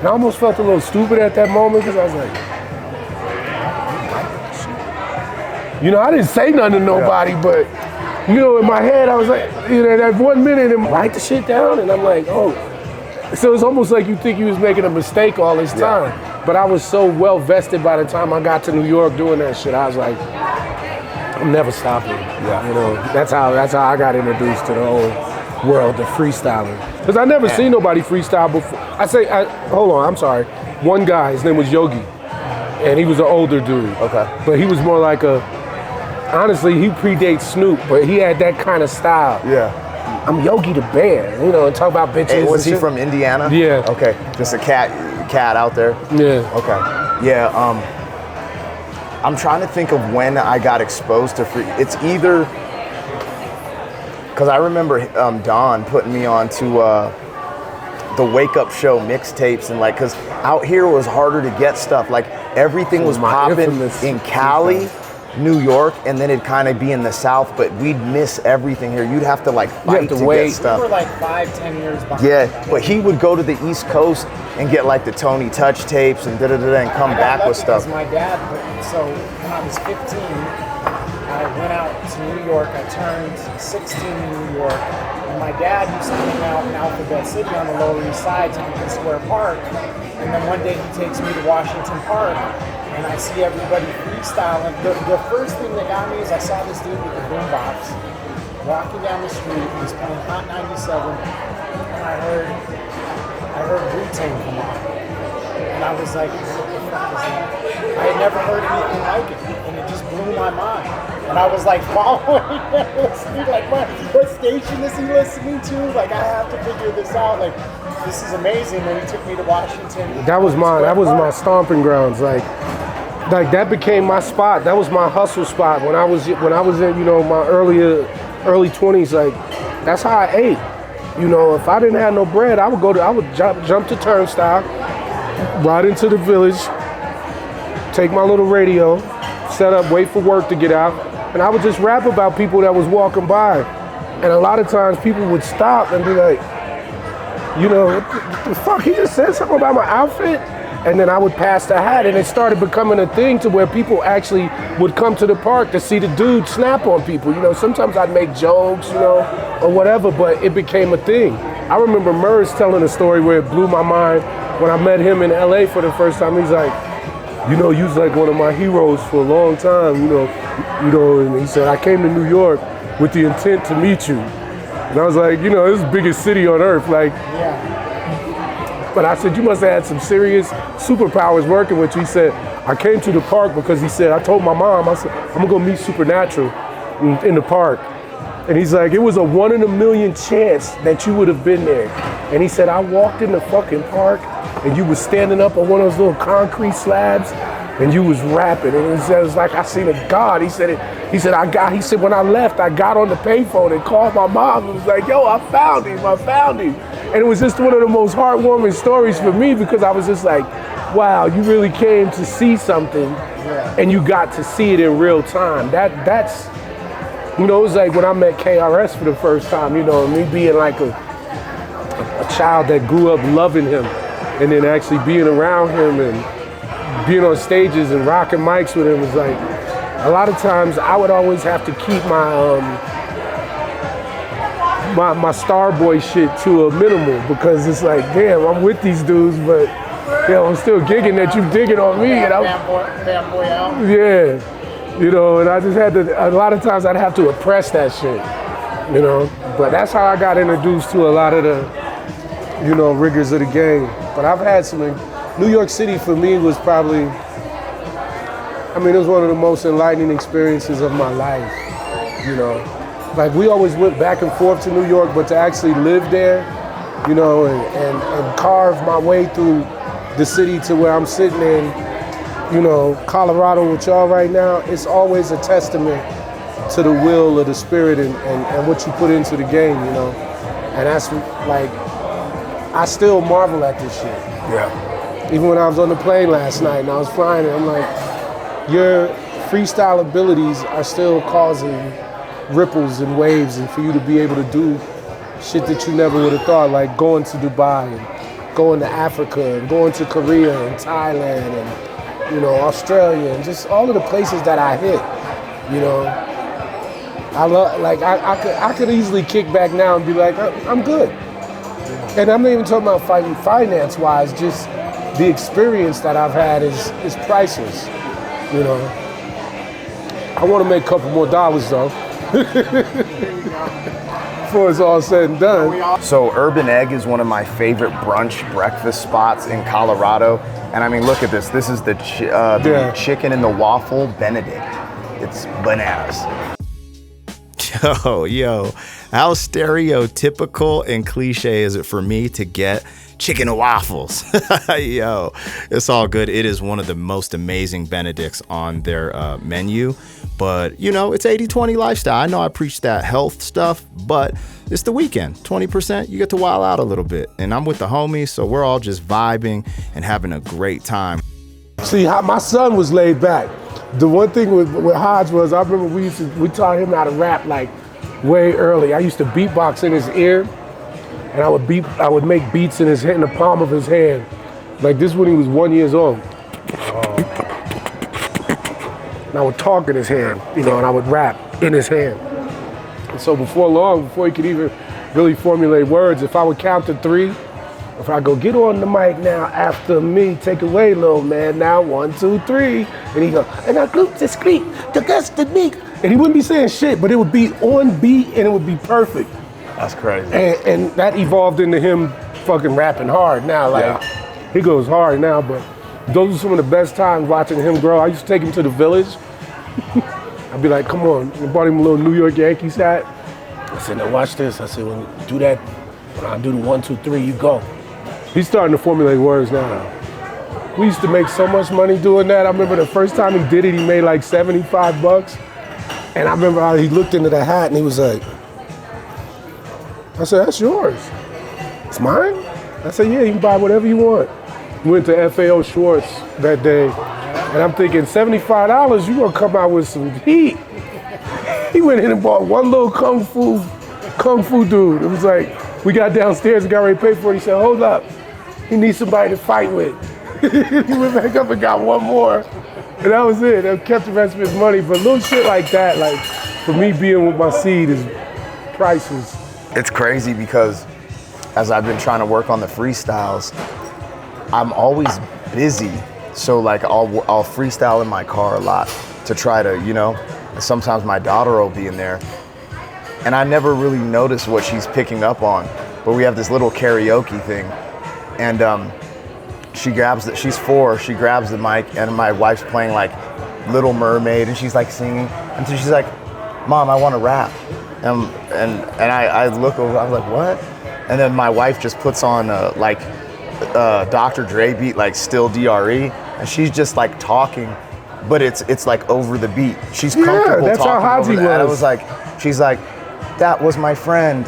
And I almost felt a little stupid at that moment because I was like, you know, I didn't say nothing to nobody, but, you know, in my head, I was like, you know, that 1 minute and write the shit down, and I'm like, oh. So it's almost like you think you was making a mistake all this time. But I was so well vested by the time I got to New York doing that shit. I was like, I'm never stopping. Yeah. You know, that's how I got introduced to the whole world of freestyling. Because I never seen nobody freestyle before. Hold on, I'm sorry. One guy, his name was Yogi. And he was an older dude. Okay. But he was more like honestly, he predates Snoop, but he had that kind of style. Yeah. I'm Yogi the Bear, you know, and talk about bitches. Hey, was he from Indiana? Yeah. Okay, just a cat out there? Yeah. Okay. Yeah, I'm trying to think of when I got exposed to free. It's either, because I remember Don putting me on to the Wake Up Show mixtapes, and like, because out here it was harder to get stuff. Like, everything was popping in Cali, New York, and then it'd kind of be in the South, but we'd miss everything here. You'd have to like fight to get stuff. We were like 5-10 years behind. Yeah, but he would go to the East Coast and get like the Tony Touch tapes and and come back with stuff. My dad, so when I was 15, I went out to New York. I turned 16 in New York, and my dad used to hang out in Alphabet City on the Lower East Side, Tompkins Square Park. And then one day he takes me to Washington Park, and I see everybody freestyling. The first thing that got me is I saw this dude with the boombox walking down the street. He was playing Hot 97, and I heard Wu-Tang come on, and I was like, what the fuck is that? I had never heard anything like it, and it just blew my mind. And I was like following him, listening, like, what station is he listening to? Like, I have to figure this out. Like, this is amazing. And he took me to Washington. That was my stomping grounds. Like that became my spot. That was my hustle spot when I was in, you know, my early 20s. Like, that's how I ate. You know, if I didn't have no bread, I would jump to Turnstile, ride into the village, take my little radio, set up, wait for work to get out, and I would just rap about people that was walking by. And a lot of times people would stop and be like, you know, what the fuck, he just said something about my outfit? And then I would pass the hat, and it started becoming a thing to where people actually would come to the park to see the dude snap on people. You know, sometimes I'd make jokes, you know, or whatever, but it became a thing. I remember Murs telling a story where it blew my mind when I met him in LA for the first time. He's like, you know, you was like one of my heroes for a long time, you know, and he said, I came to New York with the intent to meet you. And I was like, you know, this is the biggest city on earth, like, yeah. But I said, you must have had some serious superpowers working with you. He said, I came to the park because he said, I told my mom, I said, I'm gonna go meet Supernatural in the park. And he's like, it was a 1 in a million chance that you would have been there. And he said, I walked in the fucking park and you was standing up on one of those little concrete slabs and you was rapping. And he said, it was like, I seen a God. He said, when I left, I got on the payphone and called my mom and was like, yo, I found him. And it was just one of the most heartwarming stories for me because I was just like, wow, you really came to see something and you got to see it in real time. That's, you know, it was like when I met KRS for the first time, you know, me being like a child that grew up loving him and then actually being around him and being on stages and rocking mics with him was like, a lot of times I would always have to keep my Starboy shit to a minimal because it's like, damn, I'm with these dudes, but yeah, I'm still gigging that you digging on me. And fanboy out. Yeah, you know, and I just had to, a lot of times I'd have to oppress that shit, you know. But that's how I got introduced to a lot of the, you know, rigors of the game. But I've had some, New York City for me was probably, I mean, it was one of the most enlightening experiences of my life, you know. Like, we always went back and forth to New York, but to actually live there, you know, and carve my way through the city to where I'm sitting in, you know, Colorado with y'all right now, it's always a testament to the will of the spirit and what you put into the game, you know. And that's like, I still marvel at this shit. Yeah. Even when I was on the plane last night and I was flying, I'm like, your freestyle abilities are still causing ripples and waves, and for you to be able to do shit that you never would have thought, like going to Dubai and going to Africa and going to Korea and Thailand and, you know, Australia and just all of the places that I hit, you know. I love, like, I could easily kick back now and be like, I'm good. And I'm not even talking about fighting finance-wise, just the experience that I've had is priceless, you know. I want to make a couple more dollars, though, before it's all said and done. So Urban Egg is one of my favorite brunch breakfast spots in Colorado. And I mean, look at this. This is the chicken and the waffle Benedict. It's bananas. Yo, how stereotypical and cliche is it for me to get chicken and waffles? Yo, it's all good. It is one of the most amazing Benedicts on their menu. But, you know, it's 80-20 lifestyle. I know I preach that health stuff, but it's the weekend. 20%, you get to wild out a little bit. And I'm with the homies, so we're all just vibing and having a great time. See, my son was laid back. The one thing with Hodge was, I remember we taught him how to rap like way early. I used to beatbox in his ear, and I would make beats in the palm of his hand. Like this when he was 1 year old. And I would talk in his hand, you know, and I would rap in his hand. And so before long, before he could even really formulate words, if I would count to 3, if I go, get on the mic now after me, take away, little man, now 1, 2, 3. And he go, and I group to squeak, the gust of me. And he wouldn't be saying shit, but it would be on beat and it would be perfect. That's crazy. And that evolved into him fucking rapping hard now. Like, he goes hard now, but those are some of the best times watching him grow. I used to take him to the Village. I'd be like, come on. I bought him a little New York Yankees hat. I said, now watch this. I said, when you do that, when I do the 1, 2, 3, you go. He's starting to formulate words now. We used to make so much money doing that. I remember the first time he did it, he made like $75. And I remember how he looked into the hat and he was like, I said, that's yours. It's mine? I said, yeah, you can buy whatever you want. Went to FAO Schwartz that day. And I'm thinking, $75, you're gonna come out with some heat. He went in and bought one little kung fu dude. It was like, we got downstairs and got ready to pay for it. He said, hold up, he needs somebody to fight with. He went back up and got one more. And that was it. That kept the rest of his money. But little shit like that, like for me being with my seed is priceless. It's crazy because as I've been trying to work on the freestyles, I'm always busy. So like I'll freestyle in my car a lot to try to, you know, sometimes my daughter will be in there and I never really notice what she's picking up on. But we have this little karaoke thing and she's 4, she grabs the mic and my wife's playing like Little Mermaid and she's like singing. And so she's like, Mom, I want to rap. And I look over, I'm like, what? And then my wife just puts on Dr. Dre beat, like Still DRE, and she's just like talking, but it's like over the beat. She's comfortable that's talking how over Haji that. And I was. was like, she's like, that was my friend.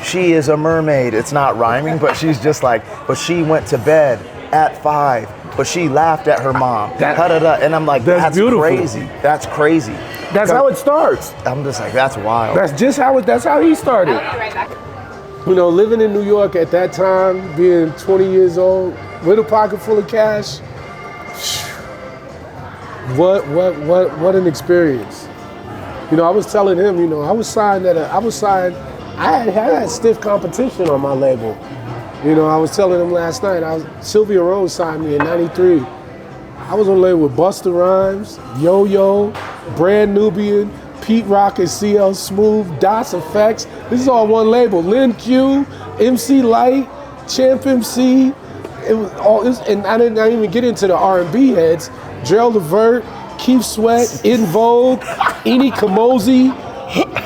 She is a mermaid. It's not rhyming, but she's just like, but she went to bed at 5, but she laughed at her mom. And I'm like, that's beautiful. crazy. That's crazy. That's how it starts. I'm just like, that's wild. That's how he started. I'll be right back. You know, living in New York at that time, being 20 years old, with a pocket full of cash, what an experience. You know, I was telling him, you know, I had stiff competition on my label. You know, I was telling him last night, Sylvia Rose signed me in '93. I was on label with Busta Rhymes, Yo-Yo, Brand Nubian, Pete Rock and CL Smooth, DOS Effects. This is all one label. Lin Q, MC Light, Champ MC. And I didn't even get into the R&B heads. Gerald Levert, Keith Sweat, In Vogue, Eni Kamosi.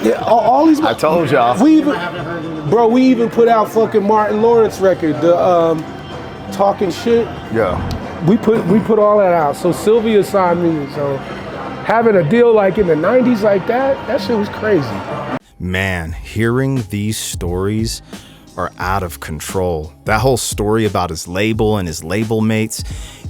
Yeah, all these. I told y'all. We even put out fucking Martin Lawrence record, the Talking Shit. Yeah. We put all that out. So Sylvia signed me. So having a deal like in the 90s like that shit was crazy. Man, hearing these stories are out of control. That whole story about his label and his label mates,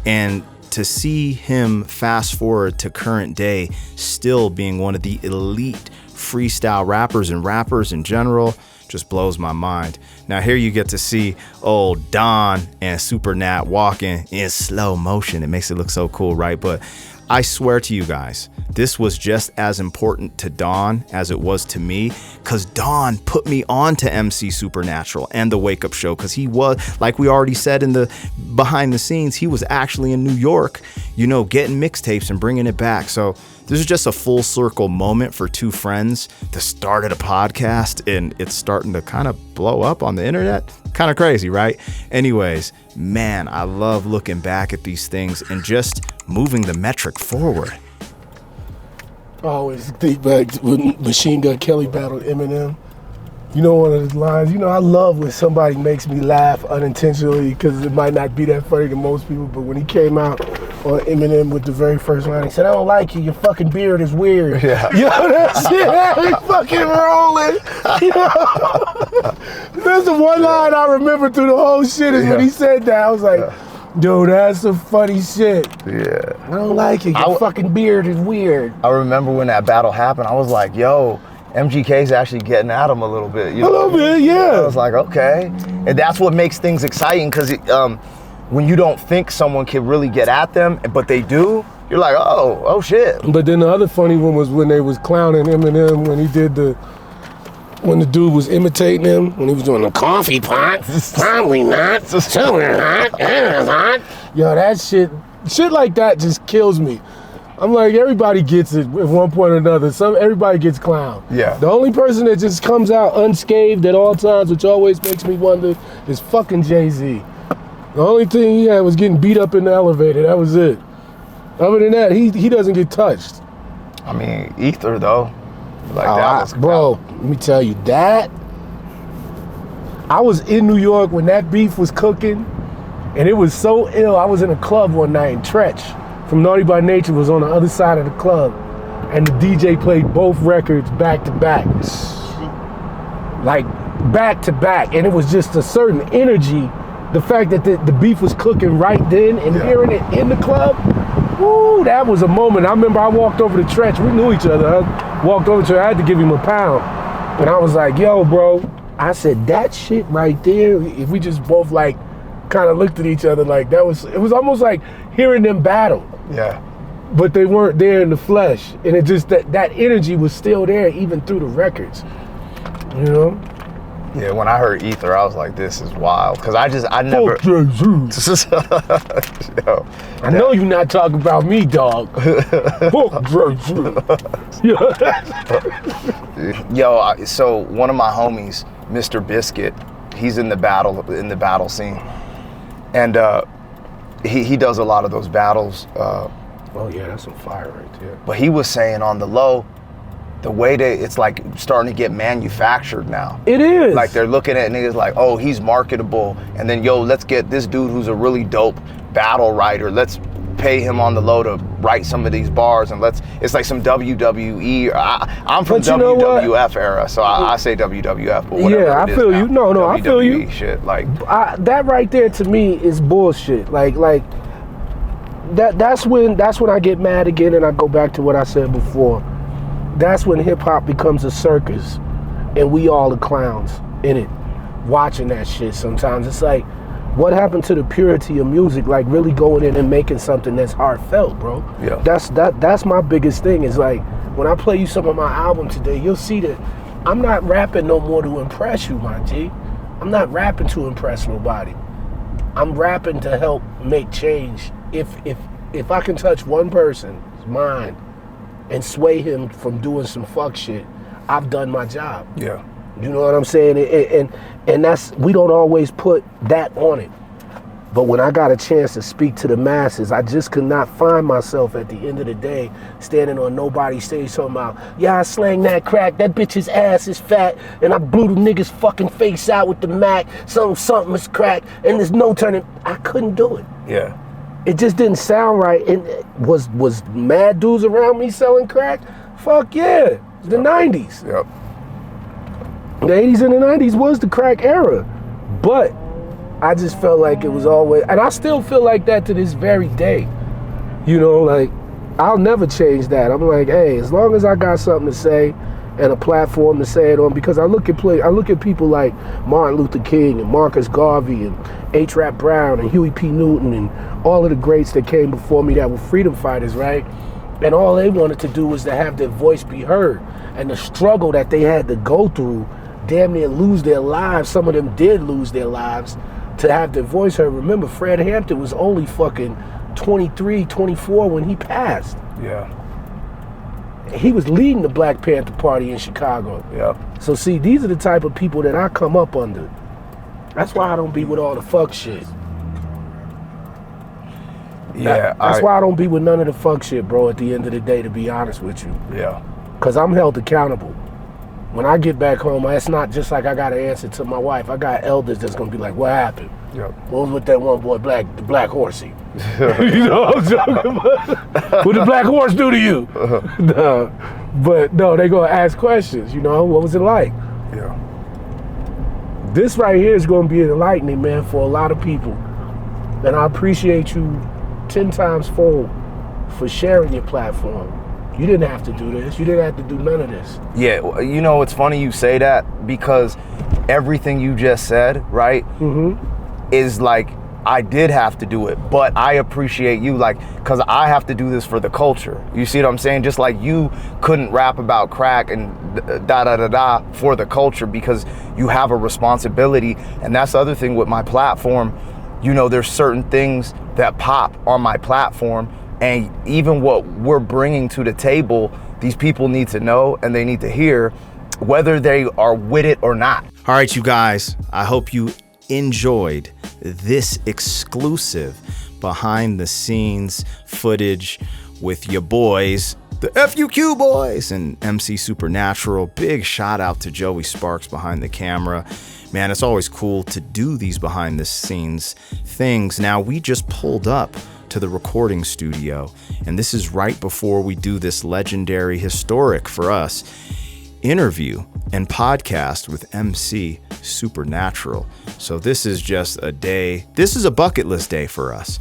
and to see him fast forward to current day, still being one of the elite freestyle rappers and rappers in general, just blows my mind. Now here you get to see old Don and Super Nat walking in slow motion. It makes it look so cool, right? But I swear to you guys, this was just as important to Don as it was to me, because Don put me on to MC Supernatural and the Wake Up Show, because he was, like we already said in the behind the scenes, he was actually in New York, you know, getting mixtapes and bringing it back. So this is just a full circle moment for two friends that started a podcast, and it's starting to kind of blow up on the internet. Kind of crazy, right? Anyways, man, I love looking back at these things and just moving the metric forward. I always think back to when Machine Gun Kelly battled Eminem. You know, one of the lines, you know, I love when somebody makes me laugh unintentionally, because it might not be that funny to most people, but when he came out on Eminem with the very first line, he said, "I don't like you, your fucking beard is weird." Yeah. You know, that shit had me fucking rolling. You know? There's the one line I remember through the whole shit is when he said that. I was like, dude, that's some funny shit. Yeah. I don't like it, your fucking beard is weird. I remember when that battle happened, I was like, yo, MGK's actually getting at him a little bit. You know? A little bit, yeah. I was like, okay. And that's what makes things exciting, because when you don't think someone can really get at them, but they do, you're like, oh shit. But then the other funny one was when they was clowning Eminem when he did when the dude was imitating him, when he was doing the coffee pot, probably not, super hot, hot. Yo, that shit like that just kills me. I'm like, everybody gets it at one point or another. Everybody gets clowned. Yeah. The only person that just comes out unscathed at all times, which always makes me wonder, is fucking Jay-Z. The only thing he had was getting beat up in the elevator. That was it. Other than that, he doesn't get touched. I mean, Ether though. Like Bro, let me tell you that. I was in New York when that beef was cooking, and it was so ill. I was in a club one night, and Tretch from Naughty by Nature was on the other side of the club, and the DJ played both records back to back. Like, back to back, and it was just a certain energy. The fact that the beef was cooking right then, and hearing it in the club, woo, that was a moment. I remember I walked over to Tretch. We knew each other. I walked over to her. I had to give him a pound. And I was like, yo, bro. I said, that shit right there, if we just both like kind of looked at each other like that, it was almost like hearing them battle. Yeah. But they weren't there in the flesh. And it just, that energy was still there even through the records. You know? Yeah, when I heard Ether, I was like, this is wild. Because I never... Yo, I know you're not talking about me, dog. Yo, so one of my homies, Mr. Biscuit, he's in the battle scene. And he does a lot of those battles. Oh yeah, that's some fire right there. But he was saying on the low, the way it's like starting to get manufactured now. It is. Like they're looking at niggas like, oh, he's marketable. And then, yo, let's get this dude who's a really dope battle writer. Let's pay him on the low to write some of these bars. And it's like some WWE. I'm from WWF era, so I say WWF. But whatever yeah, I feel you. No, WWE I feel you. Shit, like that right there to me is bullshit. Like that's when I get mad again, and I go back to what I said before. That's when hip-hop becomes a circus, and we all the clowns in it, watching that shit sometimes. It's like, what happened to the purity of music, like really going in and making something that's heartfelt, bro? Yeah. That's my biggest thing, is like, when I play you some of my album today, you'll see that I'm not rapping no more to impress you, my G. I'm not rapping to impress nobody. I'm rapping to help make change. If I can touch one person's mind and sway him from doing some fuck shit, I've done my job. Yeah. You know what I'm saying? And that's, we don't always put that on it. But when I got a chance to speak to the masses, I just could not find myself at the end of the day standing on nobody's stage talking about, yeah, I slang that crack, that bitch's ass is fat, and I blew the nigga's fucking face out with the Mac, something is crack, and there's no turning. I couldn't do it. Yeah. It just didn't sound right. And was mad dudes around me selling crack? Fuck yeah. The 90s. Yep. The 80s and the 90s was the crack era. But I just felt like it was always, and I still feel like that to this very day. You know, like, I'll never change that. I'm like, hey, as long as I got something to say, and a platform to say it on, because I look at people like Martin Luther King and Marcus Garvey and H. Rap Brown and Huey P. Newton and all of the greats that came before me that were freedom fighters, right? And all they wanted to do was to have their voice be heard. And the struggle that they had to go through, damn near lose their lives. Some of them did lose their lives to have their voice heard. Remember, Fred Hampton was only fucking 23, 24 when he passed. Yeah. He was leading the Black Panther Party in Chicago. Yeah. So see, these are the type of people that I come up under. That's why I don't be with all the fuck shit. Yeah. That's why I don't be with none of the fuck shit, bro, at the end of the day, to be honest with you. Yeah. Because I'm held accountable. When I get back home, it's not just like I got to answer to my wife. I got elders that's going to be like, what happened? Yeah. What was with that one boy, the black horsey? You know what I'm talking about? What did the black horse do to you? No. But no, they going to ask questions, you know? What was it like? Yeah. This right here is going to be enlightening, man, for a lot of people. And I appreciate you 10 times fold for sharing your platform. You didn't have to do this. You didn't have to do none of this. Yeah, you know, it's funny you say that, because everything you just said, right, is like, I did have to do it, but I appreciate you, like, because I have to do this for the culture. You see what I'm saying? Just like you couldn't rap about crack and da-da-da-da for the culture, because you have a responsibility. And that's the other thing with my platform. You know, there's certain things that pop on my platform, and even what we're bringing to the table, these people need to know and they need to hear, whether they are with it or not. All right, you guys, I hope you enjoyed this exclusive behind the scenes footage with your boys, the FUQ boys and MC Supernatural. Big shout out to Joey Sparks behind the camera. Man, it's always cool to do these behind the scenes things. Now, we just pulled up to the recording studio, and this is right before we do this legendary, historic for us, interview and podcast with MC Supernatural. So this is just a day, this is a bucket list day for us.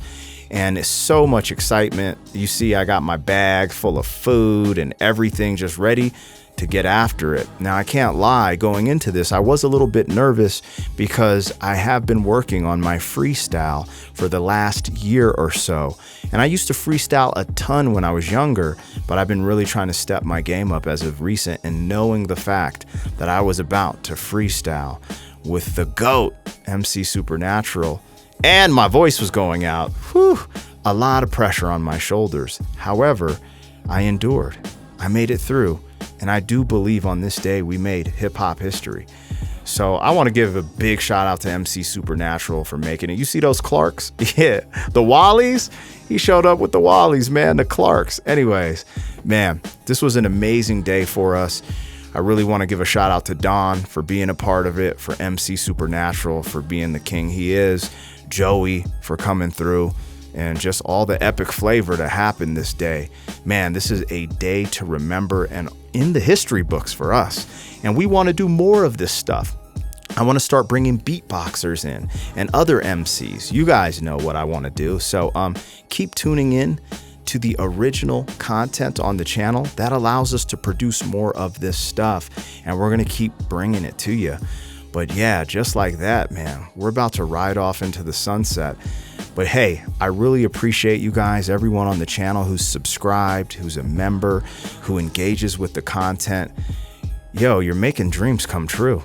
And it's so much excitement. You see, I got my bag full of food and everything just ready to get after it. Now, I can't lie, going into this, I was a little bit nervous because I have been working on my freestyle for the last year or so. And I used to freestyle a ton when I was younger, but I've been really trying to step my game up as of recent, and knowing the fact that I was about to freestyle with the GOAT, MC Supernatural, and my voice was going out, whew, a lot of pressure on my shoulders. However, I endured. I made it through. And I do believe on this day we made hip-hop history. So I want to give a big shout out to MC Supernatural for making it. You see those Clarks? Yeah, the Wallies? He showed up with the Wallies, man, the Clarks. Anyways, man, this was an amazing day for us. I really want to give a shout out to Don for being a part of it, for MC Supernatural for being the king he is, Joey for coming through, and just all the epic flavor that happened this day. Man, this is a day to remember and in the history books for us. And we want to do more of this stuff. I want to start bringing beatboxers in and other MCs. You guys know what I want to do. So keep tuning in to the original content on the channel. That allows us to produce more of this stuff, and we're going to keep bringing it to you. But yeah, just like that, man, we're about to ride off into the sunset. But hey, I really appreciate you guys, everyone on the channel who's subscribed, who's a member, who engages with the content. Yo, you're making dreams come true.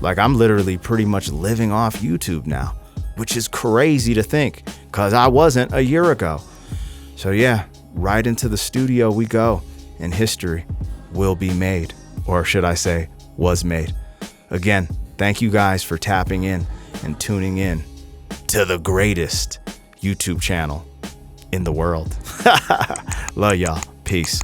Like, I'm literally pretty much living off YouTube now, which is crazy to think, because I wasn't a year ago. So yeah, right into the studio we go, and history will be made, or should I say, was made. Again, thank you guys for tapping in and tuning in to the greatest YouTube channel in the world. Love y'all. Peace.